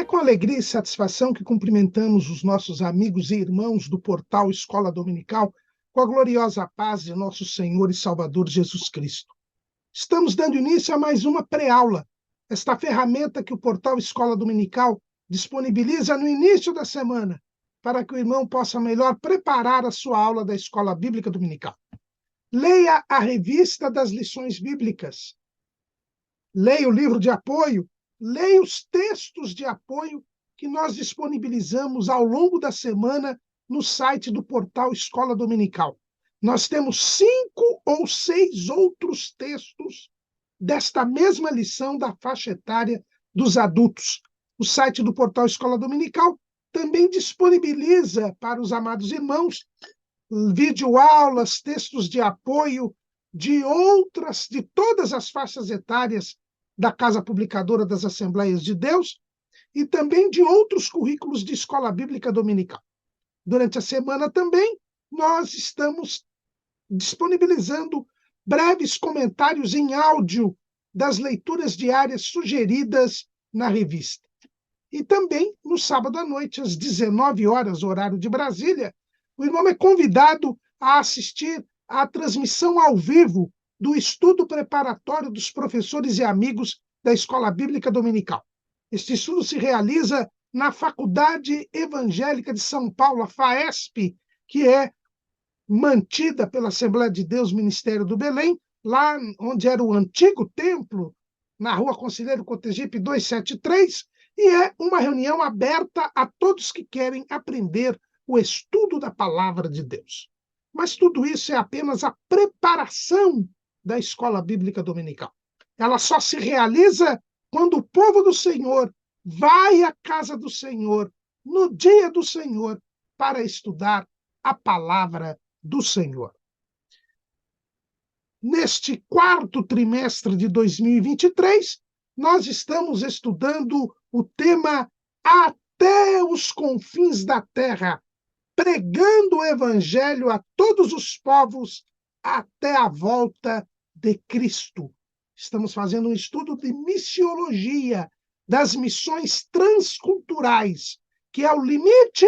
com alegria e satisfação que cumprimentamos os nossos amigos e irmãos do portal Escola Dominical com a gloriosa paz de nosso Senhor e Salvador Jesus Cristo. Estamos dando início a mais uma pré-aula, esta ferramenta que o portal Escola Dominical disponibiliza no início da semana, para que o irmão possa melhor preparar a sua aula da Escola Bíblica Dominical. Leia a revista das lições bíblicas, leia o livro de apoio, leia os textos de apoio que nós disponibilizamos ao longo da semana no site do portal Escola Dominical. Nós temos 5 ou 6 outros textos desta mesma lição da faixa etária dos adultos. O site do portal Escola Dominical também disponibiliza para os amados irmãos videoaulas, textos de apoio de todas as faixas etárias da Casa Publicadora das Assembleias de Deus e também de outros currículos de Escola Bíblica Dominical. Durante a semana também, nós estamos disponibilizando breves comentários em áudio das leituras diárias sugeridas na revista. E também, no sábado à noite, às 19 horas, horário de Brasília, o irmão é convidado a assistir à transmissão ao vivo do estudo preparatório dos professores e amigos da Escola Bíblica Dominical. Este estudo se realiza na Faculdade Evangélica de São Paulo, a FAESP, que é mantida pela Assembleia de Deus Ministério do Belém, lá onde era o antigo templo, na Rua Conselheiro Cotegipe 273, e é uma reunião aberta a todos que querem aprender o estudo da Palavra de Deus. Mas tudo isso é apenas a preparação da Escola Bíblica Dominical. Ela só se realiza quando o povo do Senhor vai à casa do Senhor, no dia do Senhor, para estudar a Palavra do Senhor. Neste quarto trimestre de 2023, nós estamos estudando o tema Até os Confins da Terra, pregando o Evangelho a todos os povos até a volta de Cristo. Estamos fazendo um estudo de missiologia, das missões transculturais, que é o limite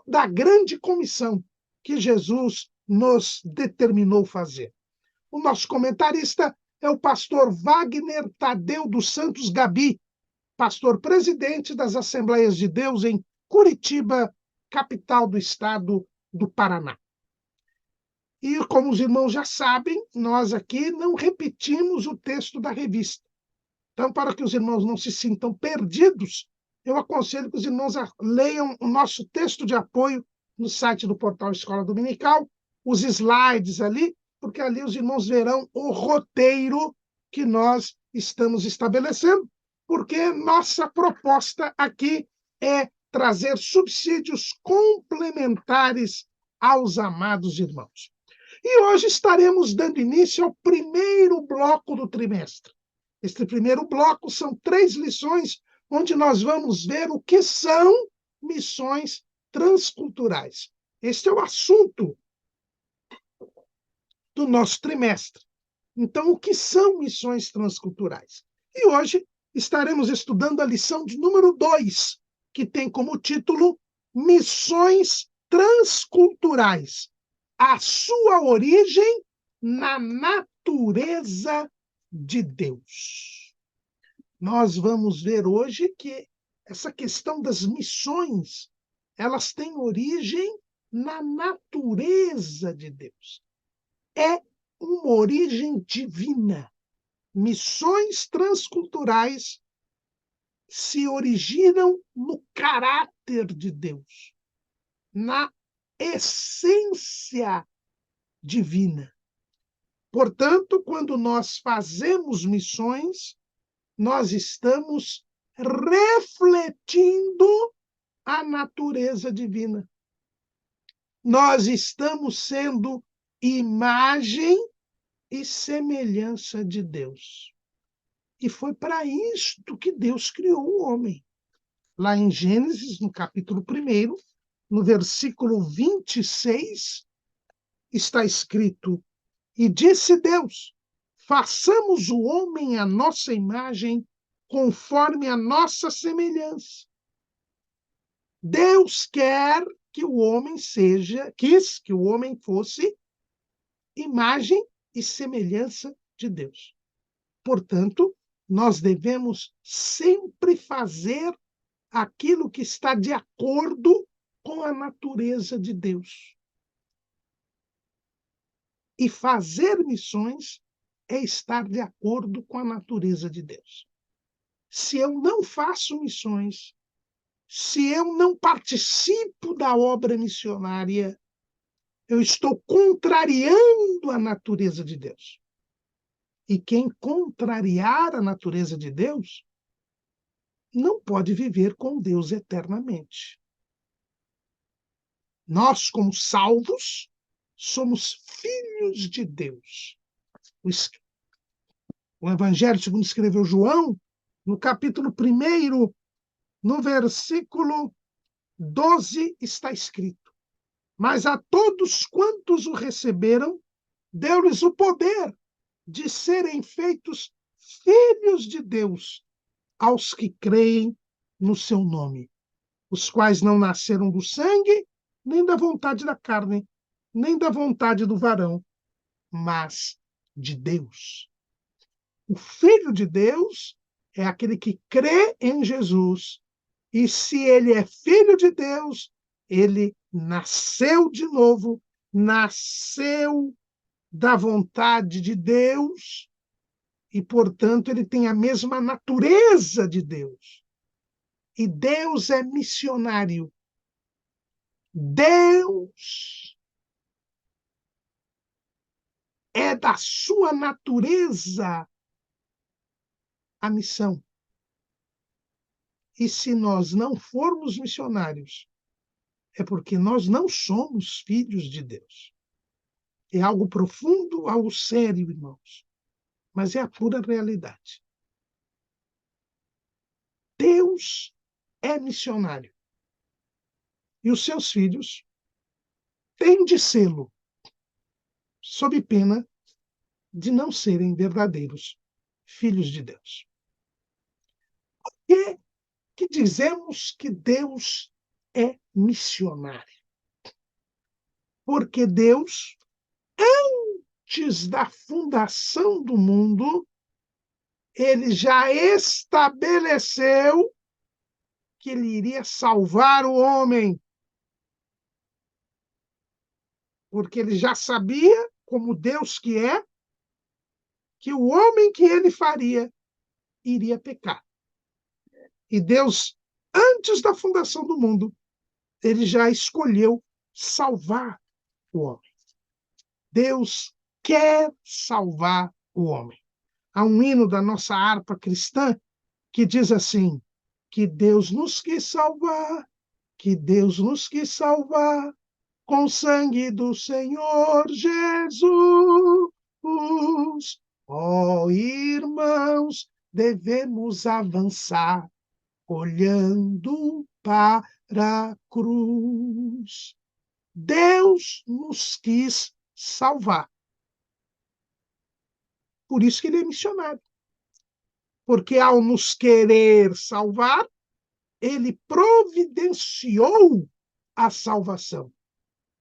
da grande comissão que Jesus nos determinou fazer. O nosso comentarista é o pastor Wagner Tadeu dos Santos Gabi, pastor presidente das Assembleias de Deus em Curitiba, capital do estado do Paraná. E, como os irmãos já sabem, nós aqui não repetimos o texto da revista. Então, para que os irmãos não se sintam perdidos, eu aconselho que os irmãos leiam o nosso texto de apoio no site do portal Escola Dominical, os slides ali, porque ali os irmãos verão o roteiro que nós estamos estabelecendo, porque nossa proposta aqui é trazer subsídios complementares aos amados irmãos. E hoje estaremos dando início ao primeiro bloco do trimestre. Este primeiro bloco são 3 lições, onde nós vamos ver o que são missões transculturais. Este é o assunto do nosso trimestre. Então, o que são missões transculturais? E hoje estaremos estudando a lição de número 2, que tem como título Missões Transculturais. A sua origem na natureza de Deus. Nós vamos ver hoje que essa questão das missões, elas têm origem na natureza de Deus. É uma origem divina. Missões transculturais se originam no caráter de Deus, na essência divina. Portanto, quando nós fazemos missões, nós estamos refletindo a natureza divina. Nós estamos sendo imagem e semelhança de Deus. E foi para isto que Deus criou o homem. Lá em Gênesis, no capítulo 1, no versículo 26, está escrito: E disse Deus, façamos o homem à nossa imagem, conforme a nossa semelhança. Deus quer que o homem quis que o homem fosse imagem e semelhança de Deus. Portanto, nós devemos sempre fazer aquilo que está de acordo com a natureza de Deus. E fazer missões é estar de acordo com a natureza de Deus. Se eu não faço missões, se eu não participo da obra missionária, eu estou contrariando a natureza de Deus. E quem contrariar a natureza de Deus não pode viver com Deus eternamente. Nós, como salvos, somos filhos de Deus. O Evangelho, segundo escreveu João, no capítulo 1, no versículo 12, está escrito: mas a todos quantos o receberam, deu-lhes o poder de serem feitos filhos de Deus, aos que creem no seu nome, os quais não nasceram do sangue, nem da vontade da carne, nem da vontade do varão, mas de Deus. O Filho de Deus é aquele que crê em Jesus, e se ele é filho de Deus, ele nasceu de novo, nasceu da vontade de Deus, e, portanto, ele tem a mesma natureza de Deus. E Deus é missionário. Deus é da sua natureza a missão. E se nós não formos missionários, é porque nós não somos filhos de Deus. É algo profundo, algo sério, irmãos. Mas é a pura realidade. Deus é missionário. E os seus filhos têm de sê-lo, sob pena de não serem verdadeiros filhos de Deus. Por que dizemos que Deus é missionário? Porque Deus, antes da fundação do mundo, ele já estabeleceu que ele iria salvar o homem. Porque ele já sabia, como Deus que é, que o homem que ele faria iria pecar. E Deus, antes da fundação do mundo, ele já escolheu salvar o homem. Deus quer salvar o homem. Há um hino da nossa harpa cristã que diz assim: que Deus nos quis salvar, que Deus nos quis salvar, com o sangue do Senhor Jesus. Ó irmãos, devemos avançar, olhando para a cruz. Deus nos quis salvar. Por isso que ele é missionário. Porque ao nos querer salvar, ele providenciou a salvação.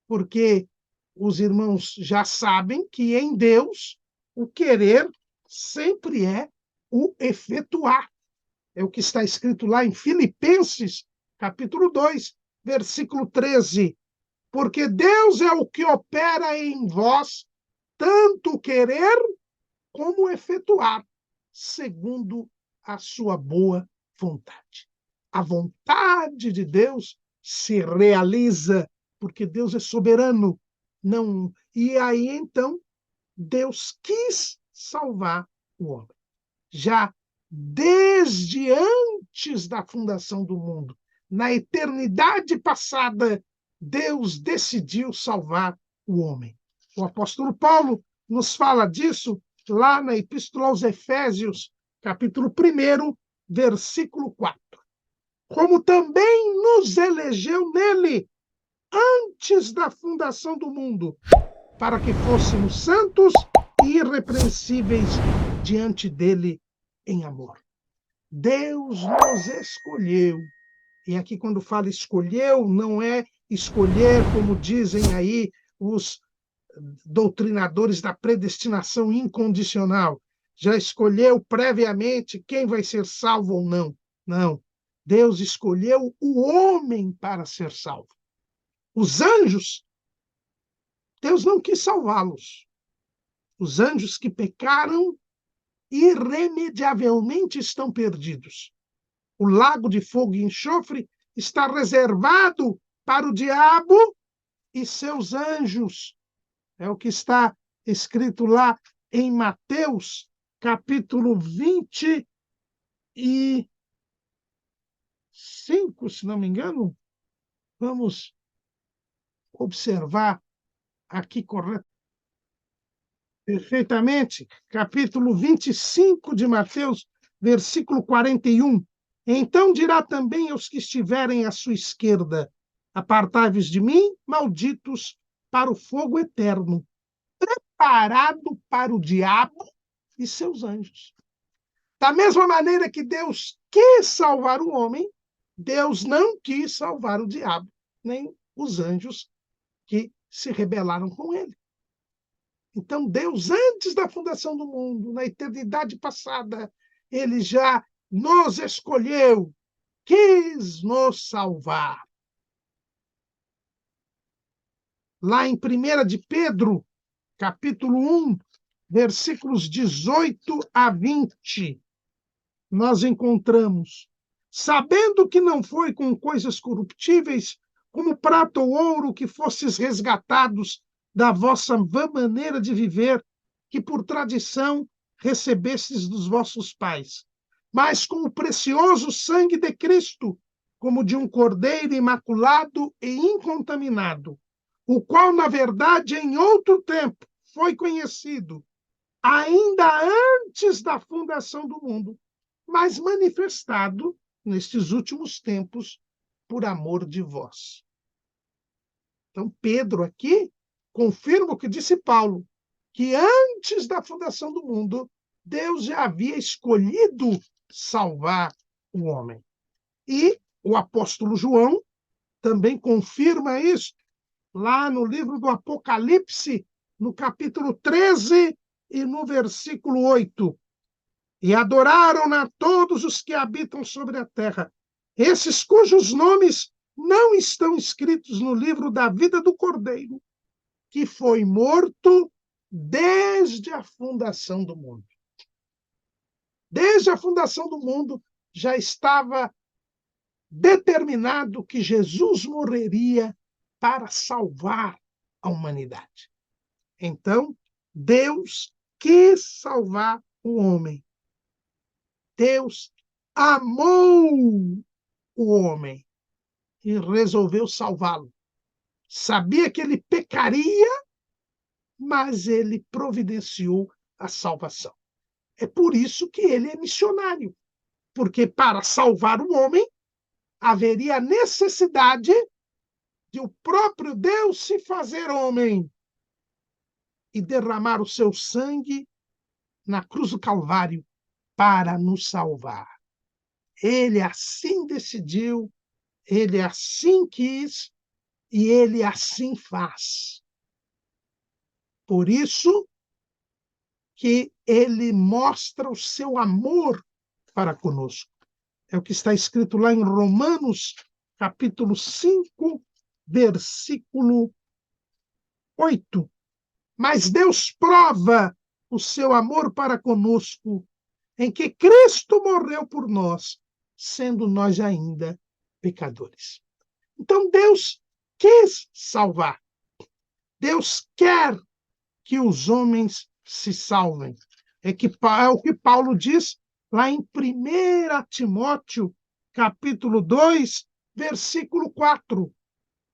Porque os irmãos já sabem que em Deus o querer sempre é o efetuar. É o que está escrito lá em Filipenses, capítulo 2, versículo 13. Porque Deus é o que opera em vós, tanto querer como efetuar, segundo a sua boa vontade. A vontade de Deus se realiza porque Deus é soberano. Não. E aí, então, Deus quis salvar o homem. Já desde antes da fundação do mundo, na eternidade passada, Deus decidiu salvar o homem. O apóstolo Paulo nos fala disso lá na Epístola aos Efésios, capítulo 1, versículo 4. Como também nos elegeu nele, antes da fundação do mundo, para que fôssemos santos e irrepreensíveis diante dele em amor. Deus nos escolheu. E aqui, quando fala escolheu, não é escolher, como dizem aí os doutrinadores da predestinação incondicional. Já escolheu previamente quem vai ser salvo ou não. Não. Deus escolheu o homem para ser salvo. Os anjos, Deus não quis salvá-los. Os anjos que pecaram irremediavelmente estão perdidos. O lago de fogo e enxofre está reservado para o diabo e seus anjos. É o que está escrito lá em Mateus, capítulo 25, se não me engano. Vamos observar aqui perfeitamente. Capítulo 25 de Mateus, versículo 41. Então dirá também aos que estiverem à sua esquerda: apartai-vos de mim, malditos, para o fogo eterno, preparado para o diabo e seus anjos. Da mesma maneira que Deus quis salvar o homem, Deus não quis salvar o diabo, nem os anjos que se rebelaram com ele. Então, Deus, antes da fundação do mundo, na eternidade passada, ele já nos escolheu, quis nos salvar. Lá em 1 de Pedro, capítulo 1, versículos 18 a 20, nós encontramos: sabendo que não foi com coisas corruptíveis, como prata ou ouro, que fostes resgatados da vossa vã maneira de viver, que por tradição recebestes dos vossos pais, mas com o precioso sangue de Cristo, como de um cordeiro imaculado e incontaminado, o qual, na verdade, em outro tempo foi conhecido, ainda antes da fundação do mundo, mas manifestado nestes últimos tempos por amor de vós. Então, Pedro aqui confirma o que disse Paulo, que antes da fundação do mundo, Deus já havia escolhido salvar o homem. E o apóstolo João também confirma isso lá no livro do Apocalipse, no capítulo 13 e no versículo 8. E adoraram-na todos os que habitam sobre a terra, esses cujos nomes não estão escritos no livro da vida do Cordeiro, que foi morto desde a fundação do mundo. Desde a fundação do mundo já estava determinado que Jesus morreria para salvar a humanidade. Então, Deus quis salvar o homem. Deus amou o homem e resolveu salvá-lo. Sabia que ele pecaria, mas ele providenciou a salvação. É por isso que ele é missionário, porque para salvar o homem haveria necessidade de o próprio Deus se fazer homem e derramar o seu sangue na cruz do Calvário para nos salvar. Ele assim decidiu, ele assim quis e ele assim faz. Por isso que ele mostra o seu amor para conosco. É o que está escrito lá em Romanos, capítulo 5, versículo 8. Mas Deus prova o seu amor para conosco em que Cristo morreu por nós, sendo nós ainda pecadores. Então Deus quis salvar. Deus quer que os homens se salvem. É o que Paulo diz lá em 1 Timóteo, capítulo 2, versículo 4,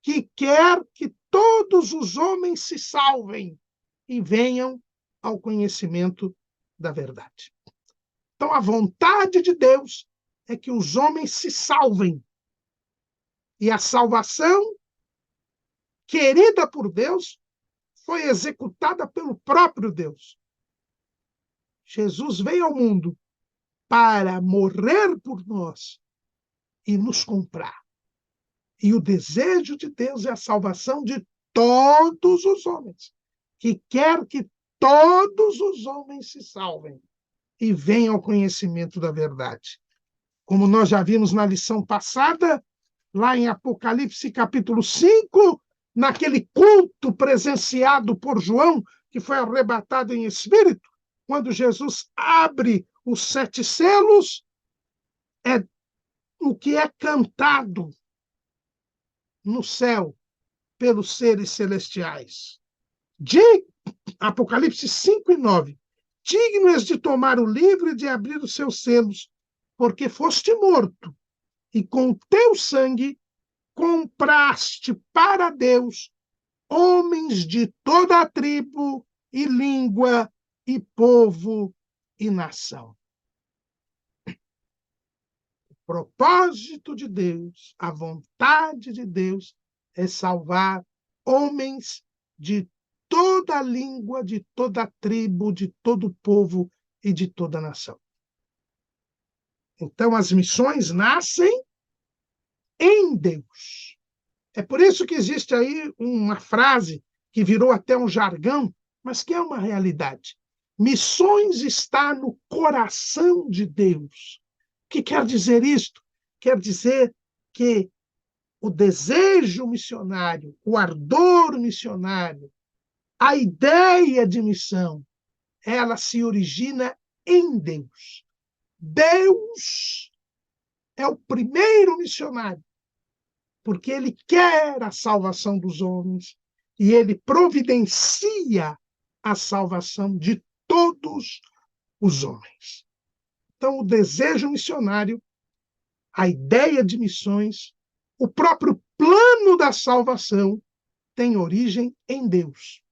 que quer que todos os homens se salvem e venham ao conhecimento da verdade. Então, a vontade de Deus é que os homens se salvem. E a salvação, querida por Deus, foi executada pelo próprio Deus. Jesus veio ao mundo para morrer por nós e nos comprar. E o desejo de Deus é a salvação de todos os homens, que quer que todos os homens se salvem e venham ao conhecimento da verdade. Como nós já vimos na lição passada, lá em Apocalipse capítulo 5, naquele culto presenciado por João, que foi arrebatado em espírito, quando Jesus abre os 7 selos, é o que é cantado no céu pelos seres celestiais. Apocalipse 5 e 9. Digno és de tomar o livro e de abrir os seus selos, porque foste morto, e com o teu sangue compraste para Deus homens de toda a tribo e língua e povo e nação. O propósito de Deus, a vontade de Deus é salvar homens de toda a língua, de toda a tribo, de todo o povo e de toda a nação. Então, as missões nascem em Deus. É por isso que existe aí uma frase que virou até um jargão, mas que é uma realidade. Missões está no coração de Deus. O que quer dizer isto? Quer dizer que o desejo missionário, o ardor missionário, a ideia de missão, ela se origina em Deus. Deus é o primeiro missionário, porque ele quer a salvação dos homens e ele providencia a salvação de todos os homens. Então, o desejo missionário, a ideia de missões, o próprio plano da salvação tem origem em Deus.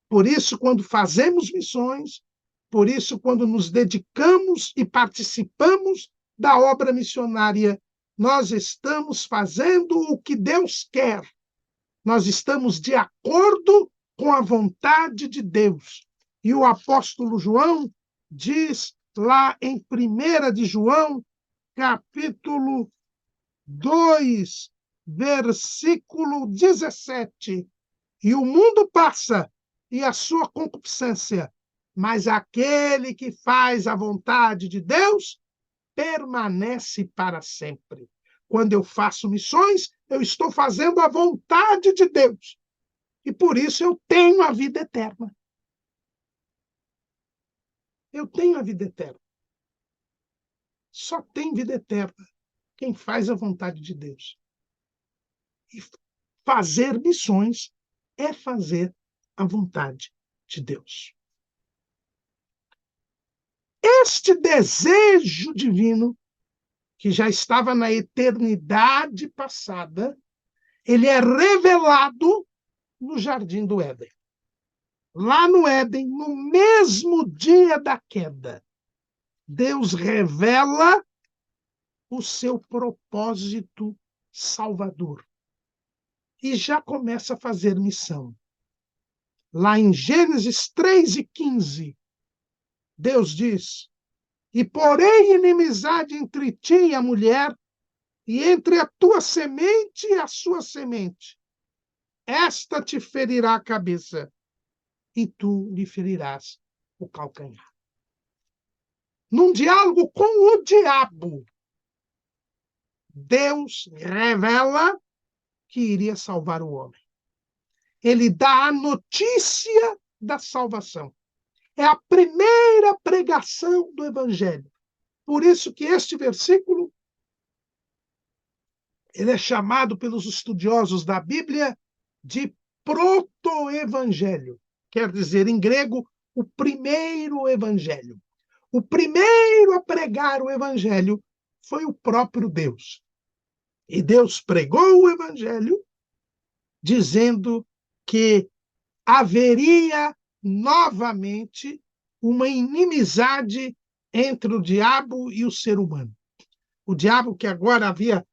Por isso, quando fazemos missões, por isso, quando nos dedicamos e participamos da obra missionária, nós estamos fazendo o que Deus quer. Nós estamos de acordo com a vontade de Deus. E o apóstolo João diz lá em 1 de João, capítulo 2, versículo 17. E o mundo passa, e a sua concupiscência, mas aquele que faz a vontade de Deus permanece para sempre. Quando eu faço missões, eu estou fazendo a vontade de Deus. E por isso eu tenho a vida eterna. Eu tenho a vida eterna. Só tem vida eterna quem faz a vontade de Deus. E fazer missões é fazer a vontade de Deus. Este desejo divino, que já estava na eternidade passada, ele é revelado no Jardim do Éden. Lá no Éden, no mesmo dia da queda, Deus revela o seu propósito salvador. E já começa a fazer missão. Lá em Gênesis 3:15, Deus diz: e porém inimizade entre ti e a mulher, e entre a tua semente e a sua semente. Esta te ferirá a cabeça, e tu lhe ferirás o calcanhar. Num diálogo com o diabo, Deus revela que iria salvar o homem. Ele dá a notícia da salvação. É a primeira pregação do Evangelho. Por isso que este versículo ele é chamado pelos estudiosos da Bíblia de proto-evangelho. Quer dizer, em grego, o primeiro evangelho. O primeiro a pregar o evangelho foi o próprio Deus. E Deus pregou o evangelho dizendo que haveria novamente uma inimizade entre o diabo e o ser humano. O diabo que agora havia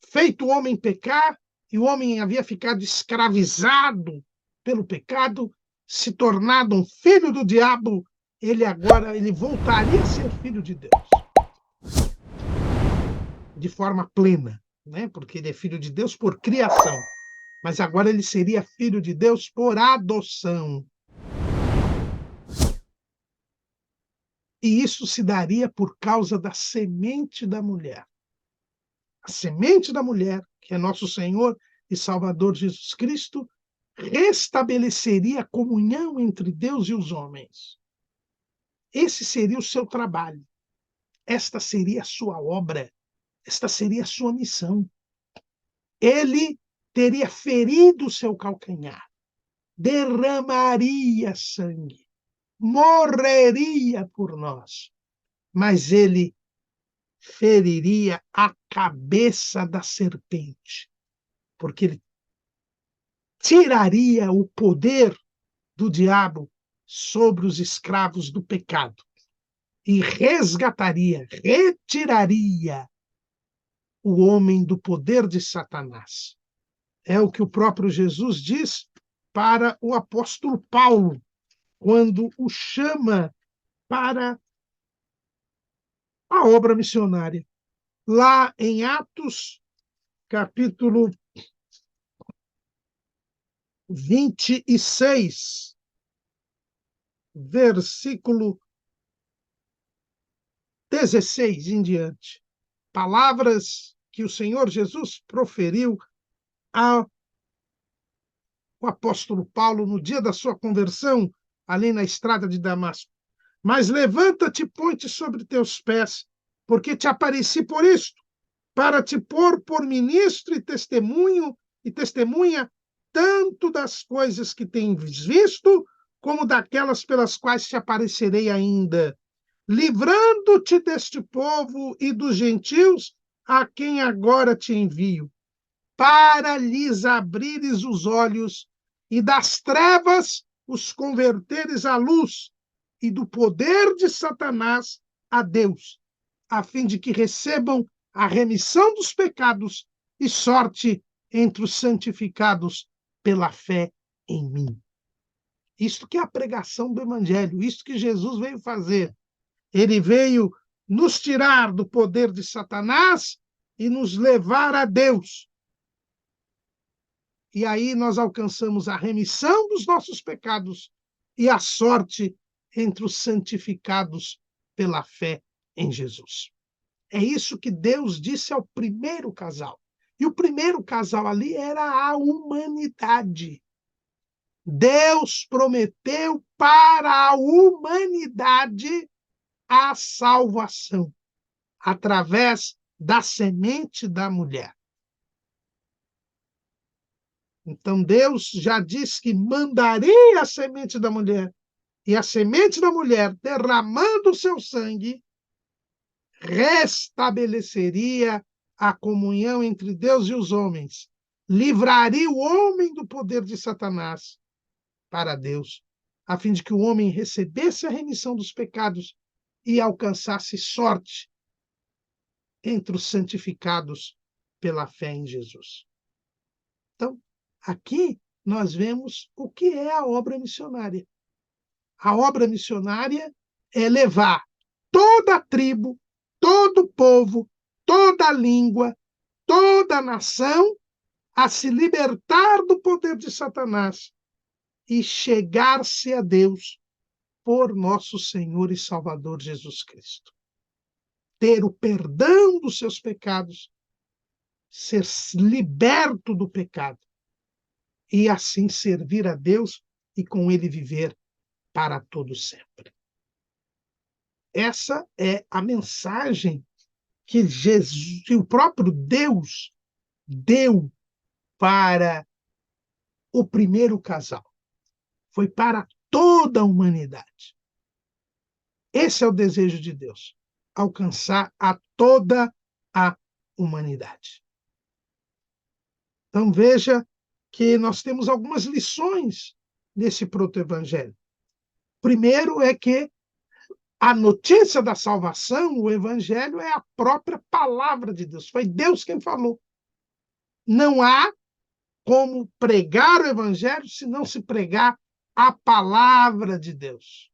feito o homem pecar, e o homem havia ficado escravizado pelo pecado, se tornado um filho do diabo, ele voltaria a ser filho de Deus de forma plena, né? Porque ele é filho de Deus por criação, mas agora ele seria filho de Deus por adoção. E isso se daria por causa da semente da mulher. A semente da mulher, que é nosso Senhor e Salvador Jesus Cristo, restabeleceria a comunhão entre Deus e os homens. Esse seria o seu trabalho. Esta seria a sua obra. Esta seria a sua missão. Ele teria ferido o seu calcanhar, derramaria sangue, morreria por nós, mas ele feriria a cabeça da serpente, porque ele tiraria o poder do diabo sobre os escravos do pecado e resgataria, retiraria o homem do poder de Satanás. É o que o próprio Jesus diz para o apóstolo Paulo, quando o chama para a obra missionária. Lá em Atos, capítulo 26, versículo 16 em diante. Palavras que o Senhor Jesus proferiu ao apóstolo Paulo no dia da sua conversão, ali na estrada de Damasco. Mas levanta-te e põe-te sobre teus pés, porque te apareci por isto, para te pôr por ministro e testemunho e testemunha tanto das coisas que tens visto, como daquelas pelas quais te aparecerei ainda, livrando-te deste povo e dos gentios a quem agora te envio, para lhes abrires os olhos e das trevas os converteres à luz e do poder de Satanás a Deus, a fim de que recebam a remissão dos pecados e sorte entre os santificados pela fé em mim. Isto que é a pregação do Evangelho, isto que Jesus veio fazer. Ele veio nos tirar do poder de Satanás e nos levar a Deus. E aí nós alcançamos a remissão dos nossos pecados e a sorte entre os santificados pela fé em Jesus. É isso que Deus disse ao primeiro casal. E o primeiro casal ali era a humanidade. Deus prometeu para a humanidade a salvação através da semente da mulher. Então Deus já disse que mandaria a semente da mulher, e a semente da mulher, derramando o seu sangue, restabeleceria a comunhão entre Deus e os homens, livraria o homem do poder de Satanás para Deus, a fim de que o homem recebesse a remissão dos pecados e alcançasse sorte entre os santificados pela fé em Jesus. Então, aqui nós vemos o que é a obra missionária. A obra missionária é levar toda a tribo, todo o povo, toda a língua, toda a nação a se libertar do poder de Satanás e chegar-se a Deus por nosso Senhor e Salvador Jesus Cristo. Ter o perdão dos seus pecados, ser liberto do pecado e assim servir a Deus e com ele viver para todo sempre. Essa é a mensagem que Jesus, que o próprio Deus deu para o primeiro casal. Foi para toda a humanidade. Esse é o desejo de Deus, alcançar a toda a humanidade. Então veja que nós temos algumas lições nesse proto-evangelho. Primeiro é que a notícia da salvação, o evangelho, é a própria palavra de Deus. Foi Deus quem falou. Não há como pregar o evangelho se não se pregar a palavra de Deus.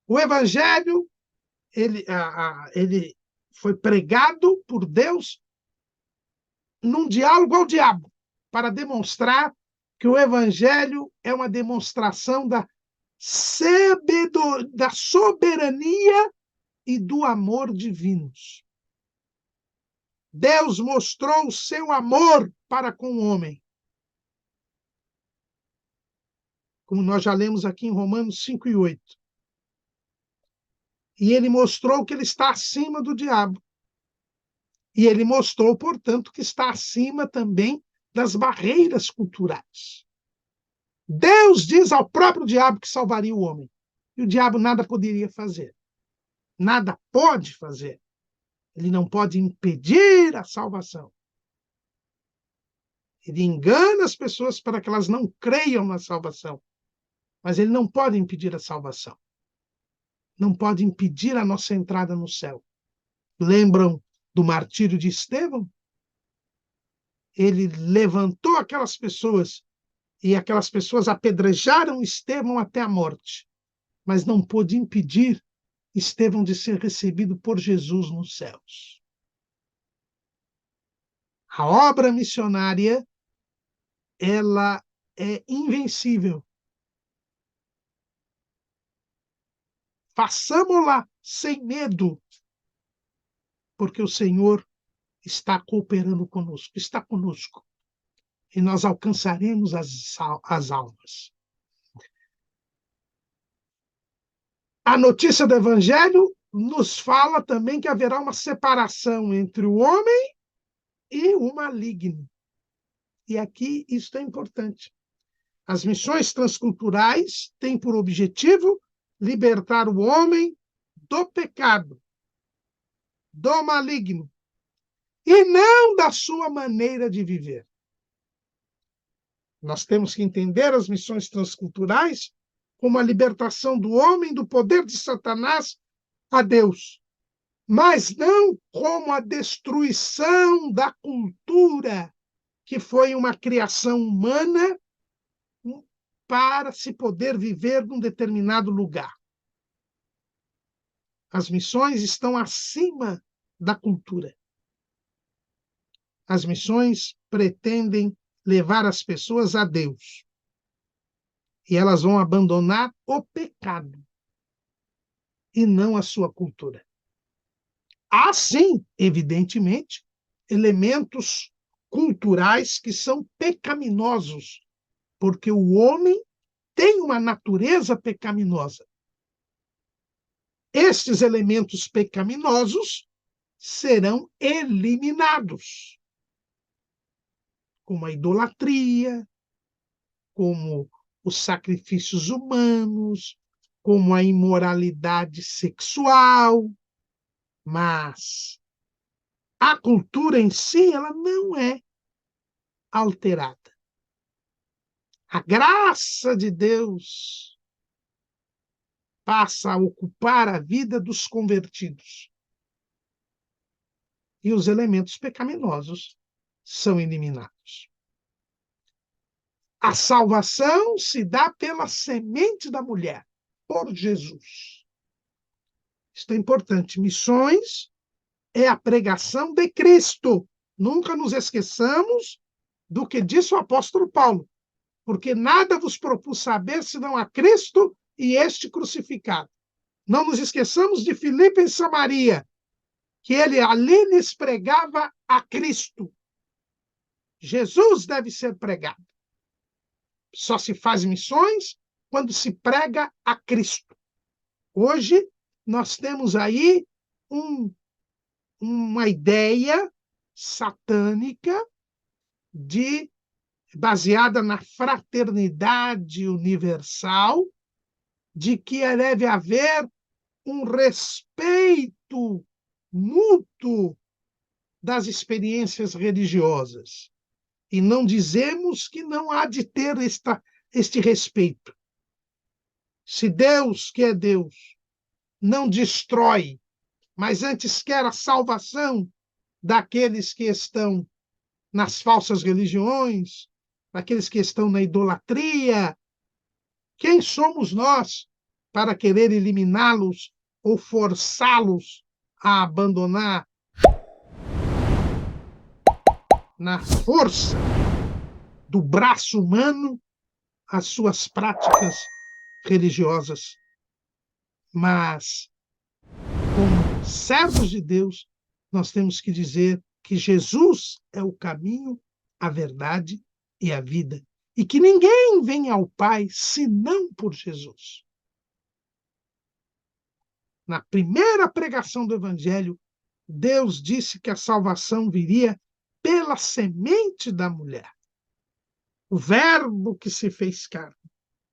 O evangelho, ele foi pregado por Deus num diálogo ao diabo, para demonstrar que o evangelho é uma demonstração da soberania e do amor divinos. Deus mostrou o seu amor para com o homem. Como nós já lemos aqui em Romanos 5:8. E ele mostrou que ele está acima do diabo. E ele mostrou, portanto, que está acima também das barreiras culturais. Deus diz ao próprio diabo que salvaria o homem. E o diabo nada poderia fazer. Nada pode fazer. Ele não pode impedir a salvação. Ele engana as pessoas para que elas não creiam na salvação. Mas ele não pode impedir a salvação. Não pode impedir a nossa entrada no céu. Lembram do martírio de Estevão? Ele levantou aquelas pessoas e aquelas pessoas apedrejaram Estevão até a morte, mas não pôde impedir Estevão de ser recebido por Jesus nos céus. A obra missionária, ela é invencível. Façamo-la sem medo, porque o Senhor está cooperando conosco, está conosco. E nós alcançaremos as almas. A notícia do Evangelho nos fala também que haverá uma separação entre o homem e o maligno. E aqui isso é importante. As missões transculturais têm por objetivo libertar o homem do pecado, do maligno, e não da sua maneira de viver. Nós temos que entender as missões transculturais como a libertação do homem do poder de Satanás a Deus, mas não como a destruição da cultura, que foi uma criação humana para se poder viver num determinado lugar. As missões estão acima da cultura. As missões pretendem levar as pessoas a Deus. E elas vão abandonar o pecado e não a sua cultura. Há, sim, evidentemente, elementos culturais que são pecaminosos, porque o homem tem uma natureza pecaminosa. Estes elementos pecaminosos serão eliminados, como a idolatria, como os sacrifícios humanos, como a imoralidade sexual, mas a cultura em si, ela não é alterada. A graça de Deus passa a ocupar a vida dos convertidos. E os elementos pecaminosos são eliminados. A salvação se dá pela semente da mulher, por Jesus. Isto é importante. Missões é a pregação de Cristo. Nunca nos esqueçamos do que disse o apóstolo Paulo, porque nada vos propus saber senão a Cristo e este crucificado. Não nos esqueçamos de Filipe em Samaria, que ele ali lhes pregava a Cristo. Jesus deve ser pregado. Só se faz missões quando se prega a Cristo. Hoje, nós temos aí uma ideia satânica baseada na fraternidade universal, de que deve haver um respeito mútuo das experiências religiosas. E não dizemos que não há de ter este respeito. Se Deus, que é Deus, não destrói, mas antes quer a salvação daqueles que estão nas falsas religiões, daqueles que estão na idolatria, quem somos nós para querer eliminá-los ou forçá-los a abandonar na força do braço humano as suas práticas religiosas. Mas, como servos de Deus, nós temos que dizer que Jesus é o caminho, a verdade e a vida, e que ninguém vem ao Pai senão por Jesus. Na primeira pregação do Evangelho, Deus disse que a salvação viria pela semente da mulher. O Verbo que se fez carne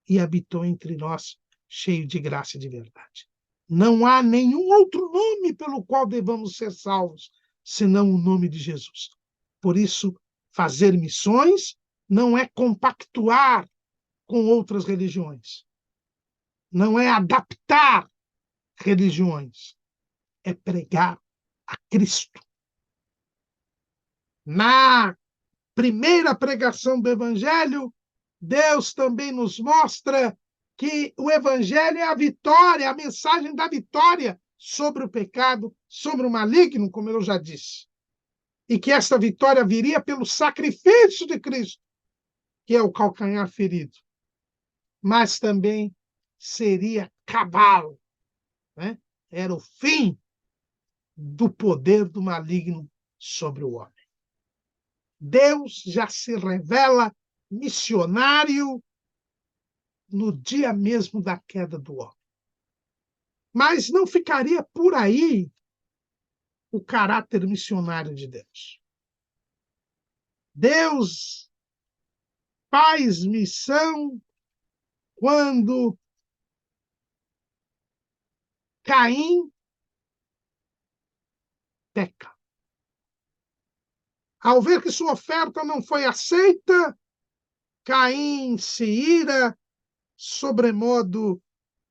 e habitou entre nós, cheio de graça e de verdade. Não há nenhum outro nome pelo qual devamos ser salvos, senão o nome de Jesus. Por isso, fazer missões não é compactuar com outras religiões. Não é adaptar religiões. É pregar a Cristo. Na primeira pregação do Evangelho, Deus também nos mostra que o Evangelho é a vitória, a mensagem da vitória sobre o pecado, sobre o maligno, como eu já disse. E que essa vitória viria pelo sacrifício de Cristo, que é o calcanhar ferido. Mas também seria cabal, né? Era o fim do poder do maligno sobre o homem. Deus já se revela missionário no dia mesmo da queda do homem. Mas não ficaria por aí o caráter missionário de Deus. Deus faz missão quando Caim peca. Ao ver que sua oferta não foi aceita, Caim se ira sobremodo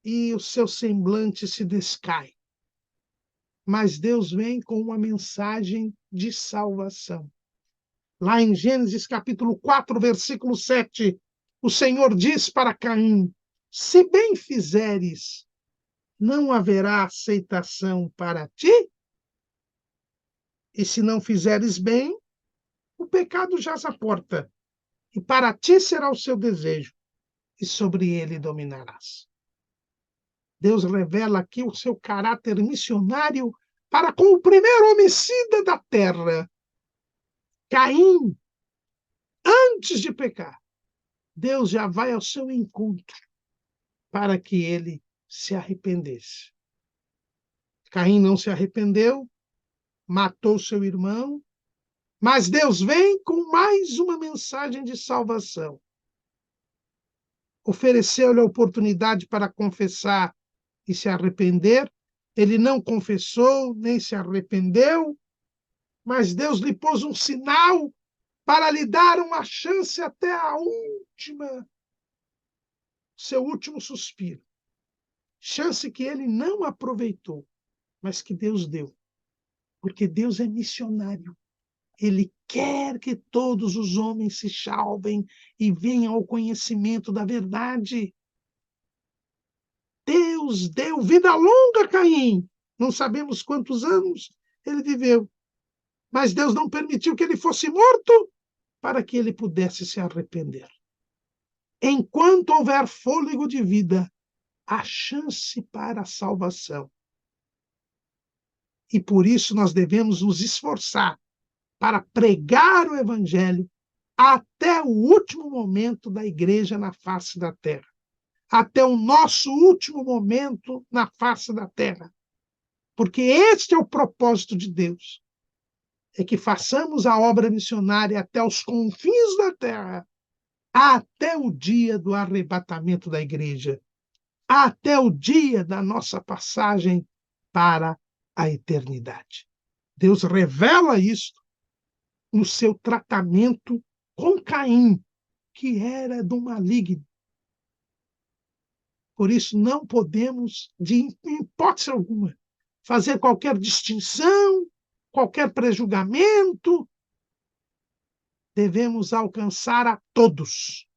e o seu semblante se descai. Mas Deus vem com uma mensagem de salvação. Lá em Gênesis capítulo 4, versículo 7, o Senhor diz para Caim: se bem fizeres, não haverá aceitação para ti? E se não fizeres bem, o pecado jaz à porta, e para ti será o seu desejo, e sobre ele dominarás. Deus revela aqui o seu caráter missionário para com o primeiro homicida da terra, Caim. Antes de pecar, Deus já vai ao seu encontro para que ele se arrependesse. Caim não se arrependeu, matou seu irmão, mas Deus vem com mais uma mensagem de salvação. Ofereceu-lhe a oportunidade para confessar e se arrepender. Ele não confessou, nem se arrependeu, mas Deus lhe pôs um sinal para lhe dar uma chance até a seu último suspiro. Chance que ele não aproveitou, mas que Deus deu. Porque Deus é missionário. Ele quer que todos os homens se salvem e venham ao conhecimento da verdade. Deus deu vida longa a Caim. Não sabemos quantos anos ele viveu. Mas Deus não permitiu que ele fosse morto para que ele pudesse se arrepender. Enquanto houver fôlego de vida, há chance para a salvação. E por isso nós devemos nos esforçar para pregar o Evangelho até o último momento da igreja na face da terra. Até o nosso último momento na face da terra. Porque este é o propósito de Deus. É que façamos a obra missionária até os confins da terra, até o dia do arrebatamento da igreja, até o dia da nossa passagem para a eternidade. Deus revela isto no seu tratamento com Caim, que era do maligno. Por isso, não podemos, de hipótese alguma, fazer qualquer distinção, qualquer prejulgamento. Devemos alcançar a todos.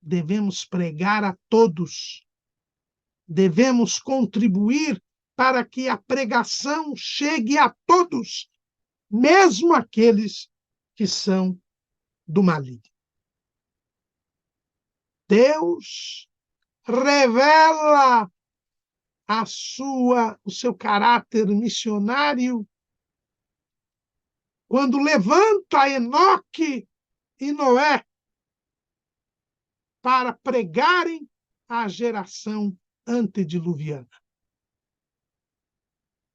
Devemos pregar a todos. devemos contribuir para que a pregação chegue a todos, mesmo aqueles que são do maligno. Deus revela o seu caráter missionário quando levanta Enoque e Noé para pregarem à geração antediluviana,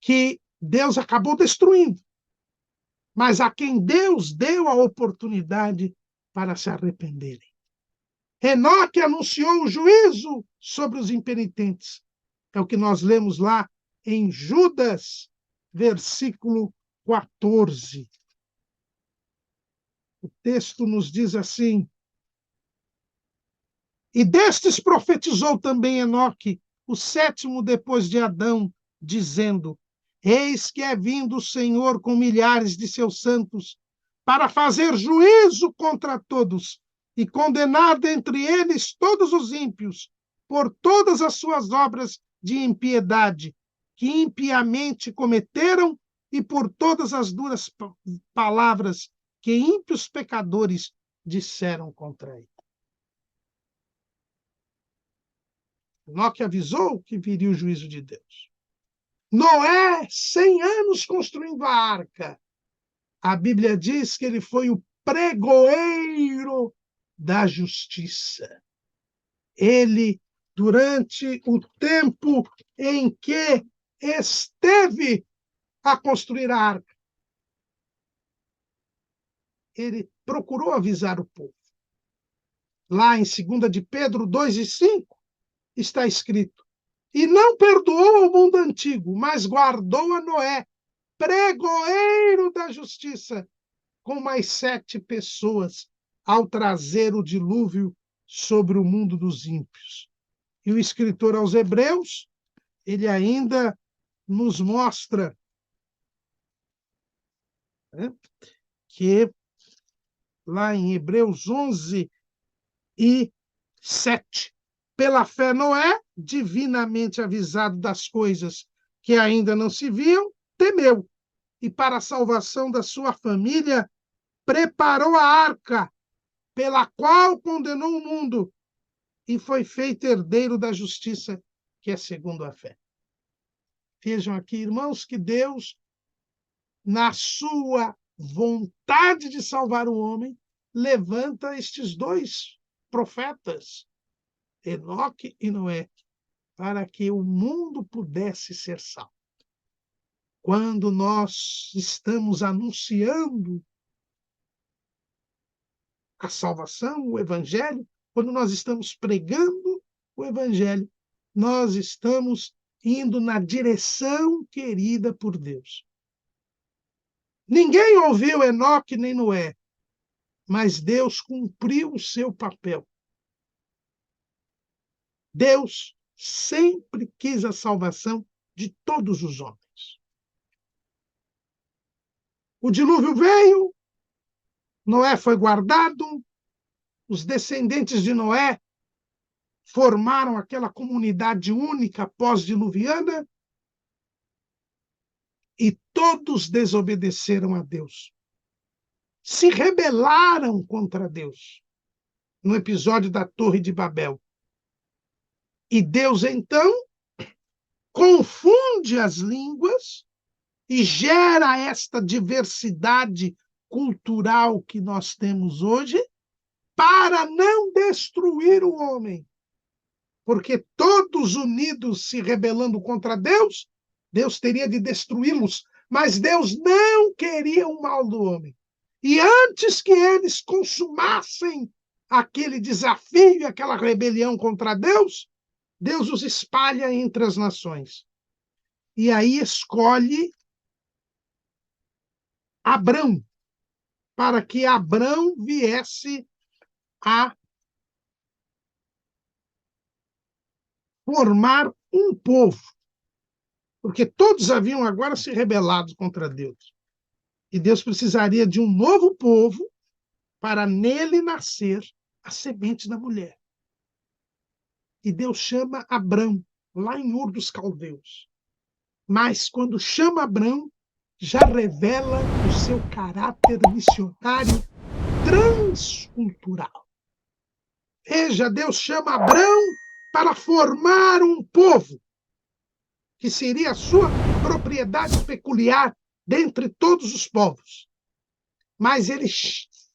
que Deus acabou destruindo, mas a quem Deus deu a oportunidade para se arrependerem. Enoque anunciou o juízo sobre os impenitentes. É o que nós lemos lá em Judas, versículo 14. O texto nos diz assim: e destes profetizou também Enoque, o sétimo depois de Adão, dizendo: eis que é vindo o Senhor com milhares de seus santos, para fazer juízo contra todos, e condenar dentre eles todos os ímpios, por todas as suas obras de impiedade, que impiamente cometeram, e por todas as duras palavras que ímpios pecadores disseram contra ele. Enoque avisou que viria o juízo de Deus. Noé, 100 anos construindo a arca. A Bíblia diz que ele foi o pregoeiro da justiça. Ele, durante o tempo em que esteve a construir a arca, ele procurou avisar o povo. Lá em 2 de Pedro 2:5, está escrito: e não perdoou o mundo antigo, mas guardou a Noé, pregoeiro da justiça, com mais 7 pessoas, ao trazer o dilúvio sobre o mundo dos ímpios. E o escritor aos Hebreus, ele ainda nos mostra, né, que lá em Hebreus 11:7, pela fé Noé, divinamente avisado das coisas que ainda não se viam, temeu, e para a salvação da sua família preparou a arca, pela qual condenou o mundo, e foi feito herdeiro da justiça, que é segundo a fé. Vejam aqui, irmãos, que Deus, na sua vontade de salvar o homem, levanta estes 2 profetas, Enoque e Noé, para que o mundo pudesse ser salvo. Quando nós estamos anunciando a salvação, o Evangelho, quando nós estamos pregando o Evangelho, nós estamos indo na direção querida por Deus. Ninguém ouviu Enoque nem Noé, mas Deus cumpriu o seu papel. Deus sempre quis a salvação de todos os homens. O dilúvio veio, Noé foi guardado, os descendentes de Noé formaram aquela comunidade única pós-diluviana e todos desobedeceram a Deus. Se rebelaram contra Deus no episódio da Torre de Babel. E Deus, então, confunde as línguas e gera esta diversidade cultural que nós temos hoje para não destruir o homem. Porque todos unidos se rebelando contra Deus, Deus teria de destruí-los. Mas Deus não queria o mal do homem. E antes que eles consumassem aquele desafio e aquela rebelião contra Deus, Deus os espalha entre as nações. E aí escolhe Abrão, para que Abrão viesse a formar um povo. Porque todos haviam agora se rebelado contra Deus. E Deus precisaria de um novo povo para nele nascer a semente da mulher. E Deus chama Abrão. lá em Ur dos Caldeus. Mas quando chama Abrão, já revela o seu caráter missionário transcultural. Veja, Deus chama Abrão para formar um povo que seria a sua propriedade peculiar dentre todos os povos. Mas ele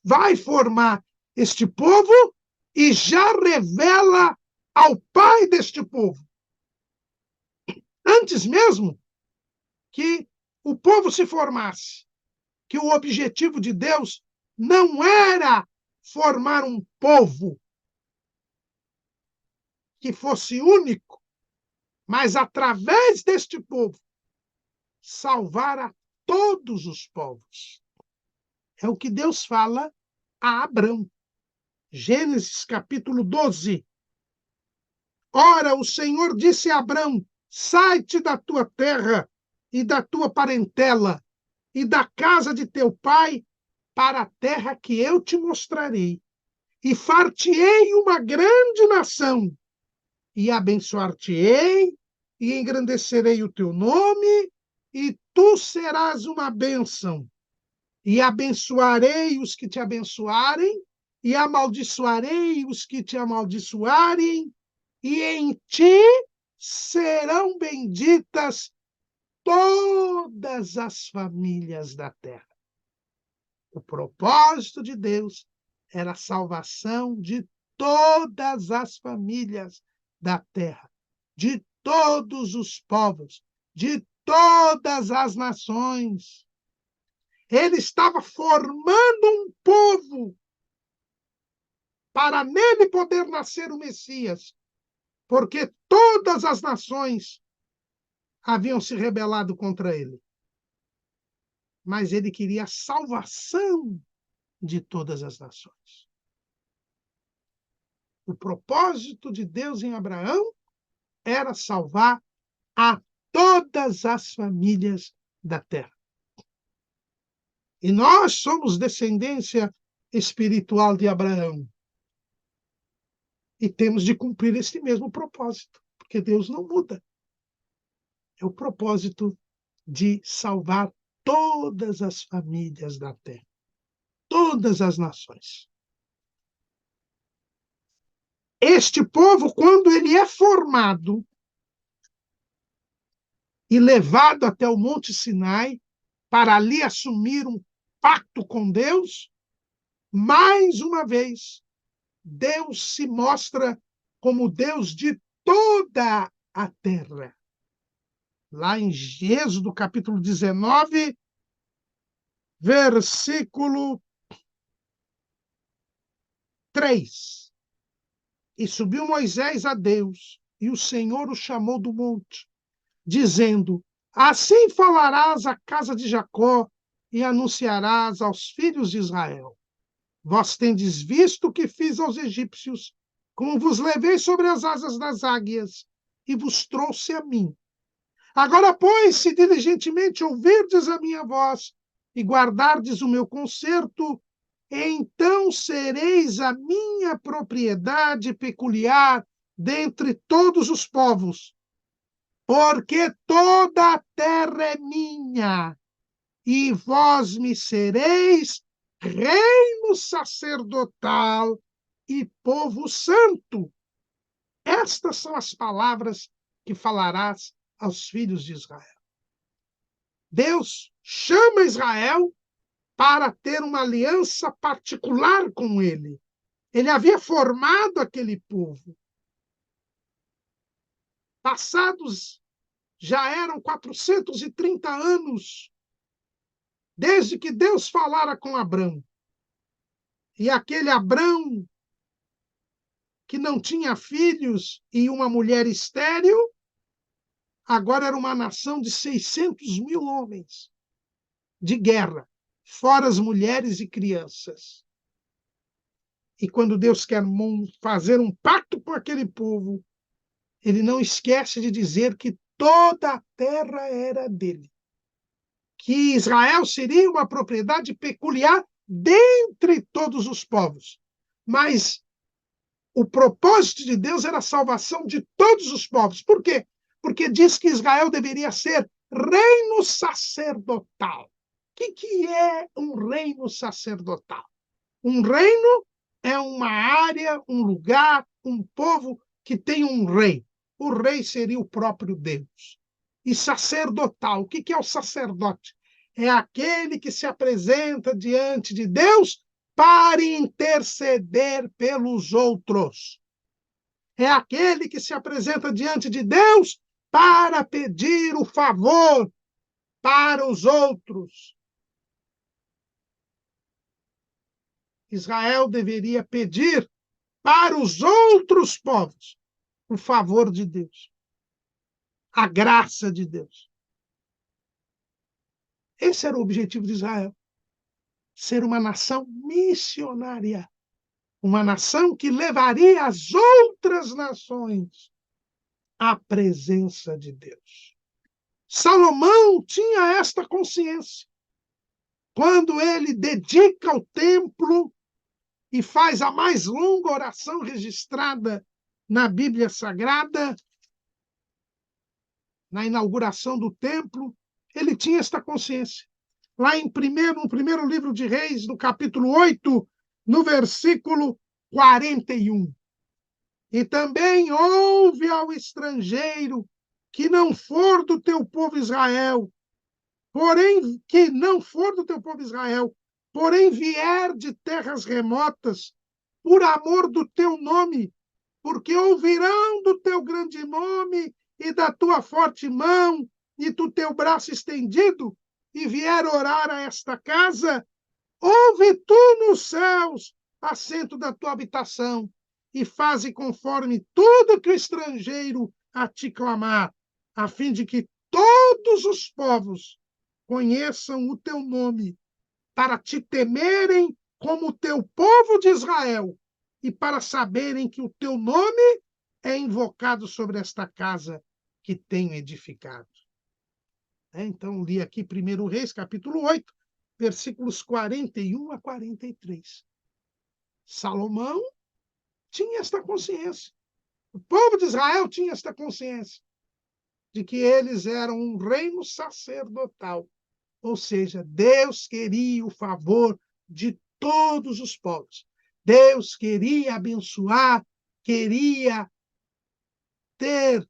vai formar este povo e já revela ao pai deste povo. Antes mesmo que o povo se formasse, que o objetivo de Deus não era formar um povo que fosse único, mas através deste povo salvar a todos os povos. É o que Deus fala a Abrão. Gênesis capítulo 12. Ora, o Senhor disse a Abrão: sai-te da tua terra e da tua parentela e da casa de teu pai para a terra que eu te mostrarei. E far-te-ei uma grande nação, e abençoar-te-ei, e engrandecerei o teu nome, e tu serás uma bênção. E abençoarei os que te abençoarem, e amaldiçoarei os que te amaldiçoarem, e em ti serão benditas todas as famílias da terra. O propósito de Deus era a salvação de todas as famílias da terra, de todos os povos, de todas as nações. Ele estava formando um povo para nele poder nascer o Messias, porque todas as nações haviam se rebelado contra ele. Mas ele queria a salvação de todas as nações. O propósito de Deus em Abraão era salvar a todas as famílias da terra. E nós somos descendência espiritual de Abraão. E temos de cumprir esse mesmo propósito, porque Deus não muda. É o propósito de salvar todas as famílias da terra, todas as nações. Este povo, quando ele é formado e levado até o Monte Sinai, para ali assumir um pacto com Deus, mais uma vez, Deus se mostra como Deus de toda a terra. Lá em Êxodo, capítulo 19, versículo 3. E subiu Moisés a Deus, e o Senhor o chamou do monte, dizendo: assim falarás à casa de Jacó e anunciarás aos filhos de Israel: vós tendes visto o que fiz aos egípcios, como vos levei sobre as asas das águias e vos trouxe a mim. Agora, pois, se diligentemente ouvirdes a minha voz e guardardes o meu concerto, então sereis a minha propriedade peculiar dentre todos os povos, porque toda a terra é minha, e vós me sereis reino sacerdotal e povo santo. Estas são as palavras que falarás aos filhos de Israel. Deus chama Israel para ter uma aliança particular com ele. Ele havia formado aquele povo. Passados já eram 430 anos desde que Deus falara com Abrão. E aquele Abrão, que não tinha filhos e uma mulher estéril, agora era uma nação de 600 mil homens de guerra, fora as mulheres e crianças. E quando Deus quer fazer um pacto com aquele povo, ele não esquece de dizer que toda a terra era dele, que Israel seria uma propriedade peculiar dentre todos os povos. Mas o propósito de Deus era a salvação de todos os povos. Por quê? porque diz que Israel deveria ser reino sacerdotal. O que é um reino sacerdotal? Um reino é uma área, um lugar, um povo que tem um rei. O rei seria o próprio Deus. E sacerdotal, o que é o sacerdote? É aquele que se apresenta diante de Deus para interceder pelos outros. É aquele que se apresenta diante de Deus para pedir o favor para os outros. Israel deveria pedir para os outros povos o favor de Deus, a graça de Deus. Esse era o objetivo de Israel, ser uma nação missionária, uma nação que levaria as outras nações à presença de Deus. Salomão tinha esta consciência. Quando ele dedica o templo e faz a mais longa oração registrada na Bíblia Sagrada, na inauguração do templo, ele tinha esta consciência. Lá no primeiro livro de Reis, no capítulo 8, no versículo 41. E também ouve ao estrangeiro que não for do teu povo Israel, porém vier de terras remotas, por amor do teu nome, porque ouvirão do teu grande nome e da tua forte mão e do teu braço estendido, e vier orar a esta casa, ouve tu nos céus, assento da tua habitação, e faze conforme tudo que o estrangeiro a te clamar, a fim de que todos os povos conheçam o teu nome, para te temerem como o teu povo de Israel, e para saberem que o teu nome é invocado sobre esta casa que tenho edificado. Então, li aqui 1 Reis, capítulo 8, versículos 41 a 43. Salomão tinha esta consciência. O povo de Israel tinha esta consciência de que eles eram um reino sacerdotal. Ou seja, Deus queria o favor de todos os povos. Deus queria abençoar, queria ter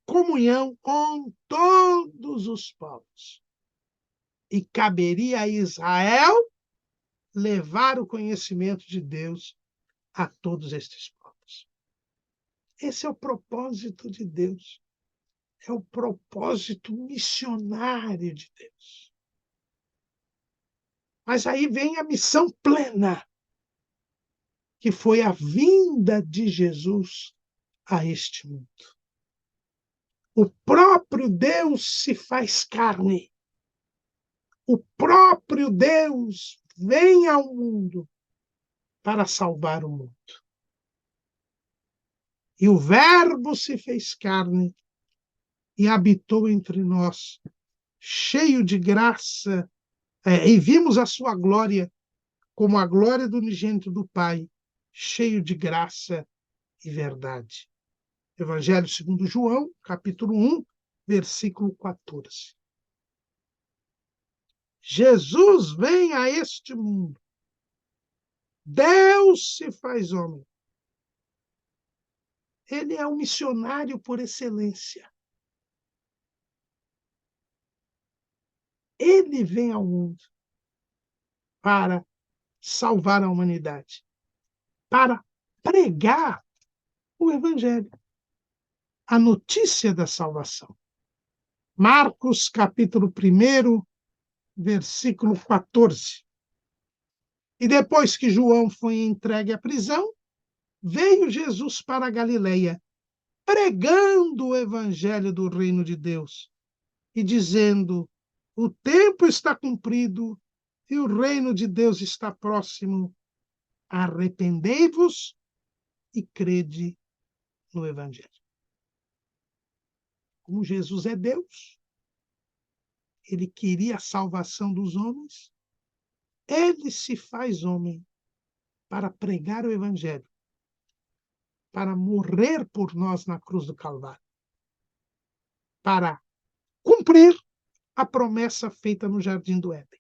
comunhão com todos os povos. E caberia a Israel levar o conhecimento de Deus a todos estes povos. Esse é o propósito de Deus. É o propósito missionário de Deus. Mas aí vem a missão plena, que foi a vinda de Jesus a este mundo. O próprio Deus se faz carne. O próprio Deus vem ao mundo para salvar o mundo. E o Verbo se fez carne e habitou entre nós, cheio de graça, e vimos a sua glória como a glória do unigênito do Pai, cheio de graça e verdade. Evangelho segundo João, capítulo 1, versículo 14. Jesus vem a este mundo. Deus se faz homem. Ele é um missionário por excelência. Ele vem ao mundo para salvar a humanidade, para pregar o Evangelho, a notícia da salvação. Marcos, capítulo 1, versículo 14. E depois que João foi entregue à prisão, veio Jesus para a Galileia, pregando o Evangelho do reino de Deus e dizendo: o tempo está cumprido e o reino de Deus está próximo. Arrependei-vos e crede no Evangelho. Como Jesus é Deus, ele queria a salvação dos homens, ele se faz homem para pregar o Evangelho, para morrer por nós na cruz do Calvário, para cumprir a promessa feita no Jardim do Éden.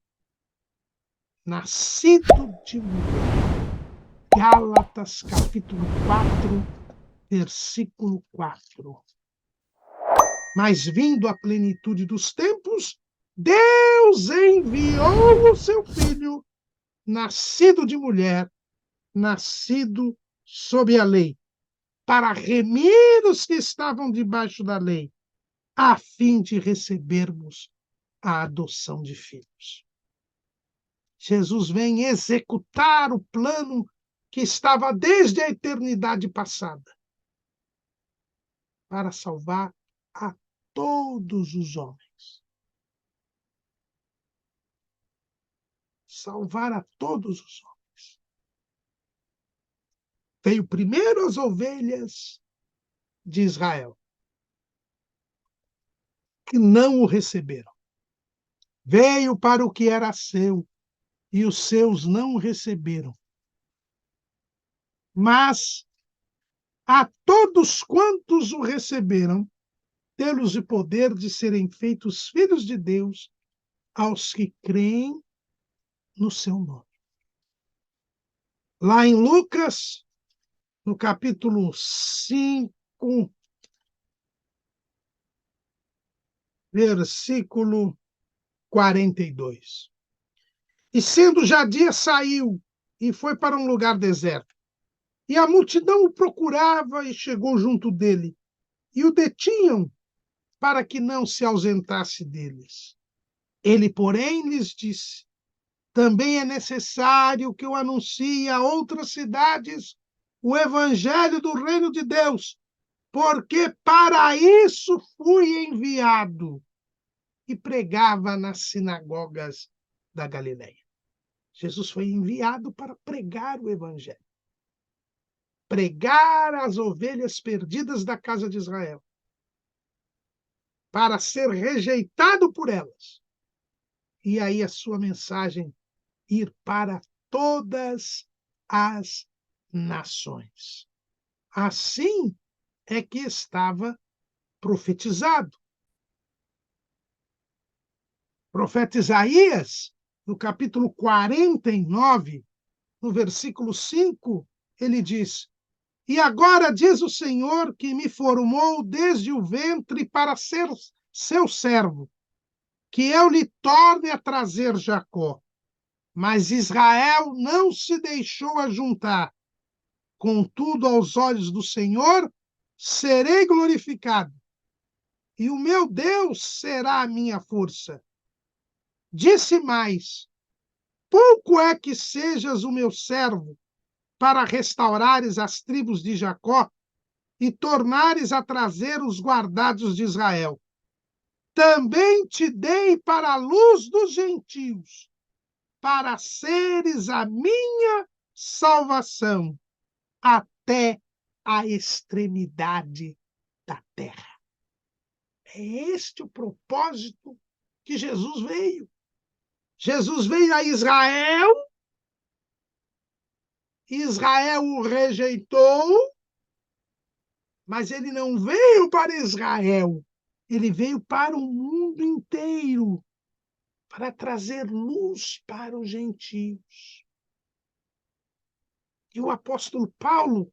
Nascido de mulher. Gálatas, capítulo 4, versículo 4. Mas vindo a plenitude dos tempos, Deus enviou o seu Filho, nascido de mulher, nascido sob a lei, para remir os que estavam debaixo da lei, a fim de recebermos a adoção de filhos. Jesus vem executar o plano que estava desde a eternidade passada para salvar a todos os homens. Salvar a todos os homens. Veio primeiro as ovelhas de Israel, que não o receberam. Veio para o que era seu, e os seus não o receberam. Mas a todos quantos o receberam, deu-lhes o poder de serem feitos filhos de Deus, aos que creem no seu nome. Lá em Lucas, no capítulo 5, versículo 42. E sendo já dia, saiu e foi para um lugar deserto. E a multidão o procurava e chegou junto dele. E o detinham para que não se ausentasse deles. Ele, porém, lhes disse: também é necessário que eu anuncie a outras cidades o evangelho do reino de Deus, porque para isso fui enviado. E pregava nas sinagogas da Galileia. Jesus foi enviado para pregar o evangelho. Pregar as ovelhas perdidas da casa de Israel. Para ser rejeitado por elas. E aí a sua mensagem ir para todas as nações. Assim é que estava profetizado. O profeta Isaías, no capítulo 49, no versículo 5, ele diz: e agora diz o Senhor que me formou desde o ventre para ser seu servo, que eu lhe torne a trazer Jacó. Mas Israel não se deixou ajuntar. Contudo, aos olhos do Senhor, serei glorificado, e o meu Deus será a minha força. Disse mais: pouco é que sejas o meu servo, para restaurares as tribos de Jacó e tornares a trazer os guardados de Israel. Também te dei para a luz dos gentios, para seres a minha salvação até a extremidade da terra. É este o propósito que Jesus veio. Jesus veio a Israel, Israel o rejeitou, mas ele não veio para Israel, ele veio para o mundo inteiro, para trazer luz para os gentios. E o apóstolo Paulo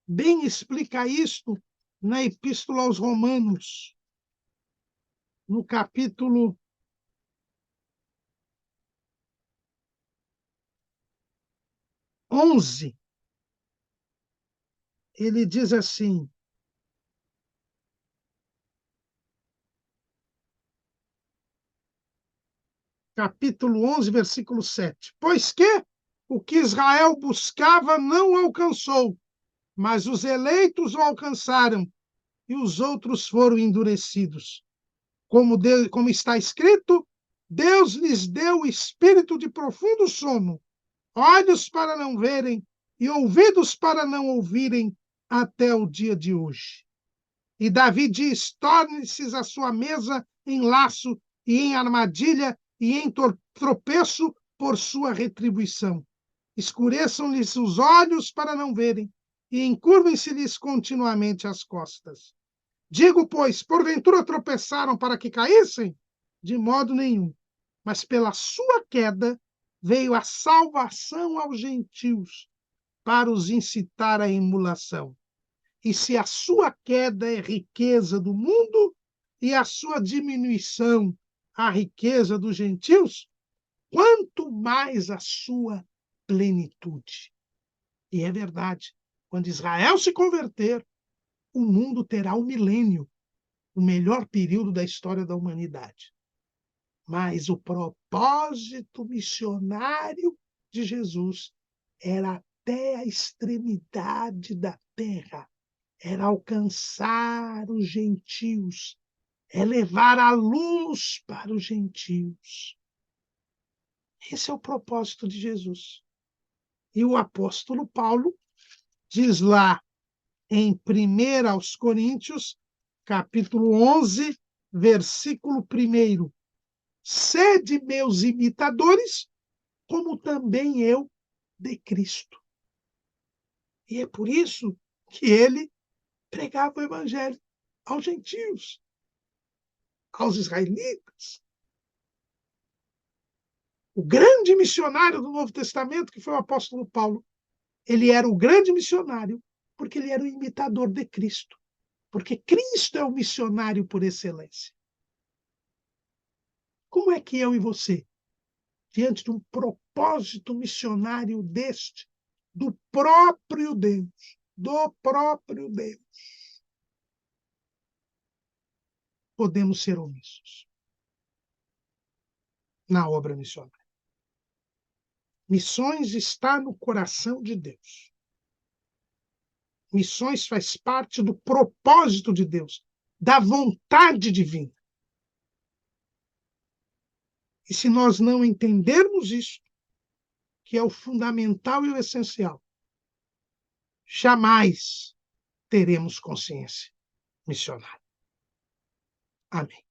bem explica isto na Epístola aos Romanos, no capítulo 11. Ele diz assim: capítulo 11, versículo 7. Pois que o que Israel buscava não alcançou, mas os eleitos o alcançaram, e os outros foram endurecidos. Como está escrito, Deus lhes deu o espírito de profundo sono, olhos para não verem e ouvidos para não ouvirem, até o dia de hoje. E Davi diz: torne-se a sua mesa em laço e em armadilha e em tropeço por sua retribuição. Escureçam-lhes os olhos para não verem e encurvem-se-lhes continuamente as costas. Digo, pois, porventura tropeçaram para que caíssem? De modo nenhum. Mas pela sua queda veio a salvação aos gentios, para os incitar à emulação. E se a sua queda é riqueza do mundo e a sua diminuição a riqueza dos gentios, quanto mais a sua plenitude. E é verdade, quando Israel se converter, o mundo terá o milênio, o melhor período da história da humanidade. Mas o propósito missionário de Jesus era até a extremidade da terra, era alcançar os gentios, é levar a luz para os gentios. Esse é o propósito de Jesus. E o apóstolo Paulo diz lá em 1 aos Coríntios, capítulo 11, versículo 1: Sede meus imitadores, como também eu de Cristo. E é por isso que ele pregava o evangelho aos gentios, aos israelitas. O grande missionário do Novo Testamento, que foi o apóstolo Paulo, ele era o grande missionário porque ele era o imitador de Cristo. Porque Cristo é o missionário por excelência. Como é que eu e você, diante de um propósito missionário deste, do próprio Deus, podemos ser omissos na obra missionária? Missões está no coração de Deus. Missões faz parte do propósito de Deus, da vontade divina. E se nós não entendermos isso, que é o fundamental e o essencial, jamais teremos consciência missionária. Amém.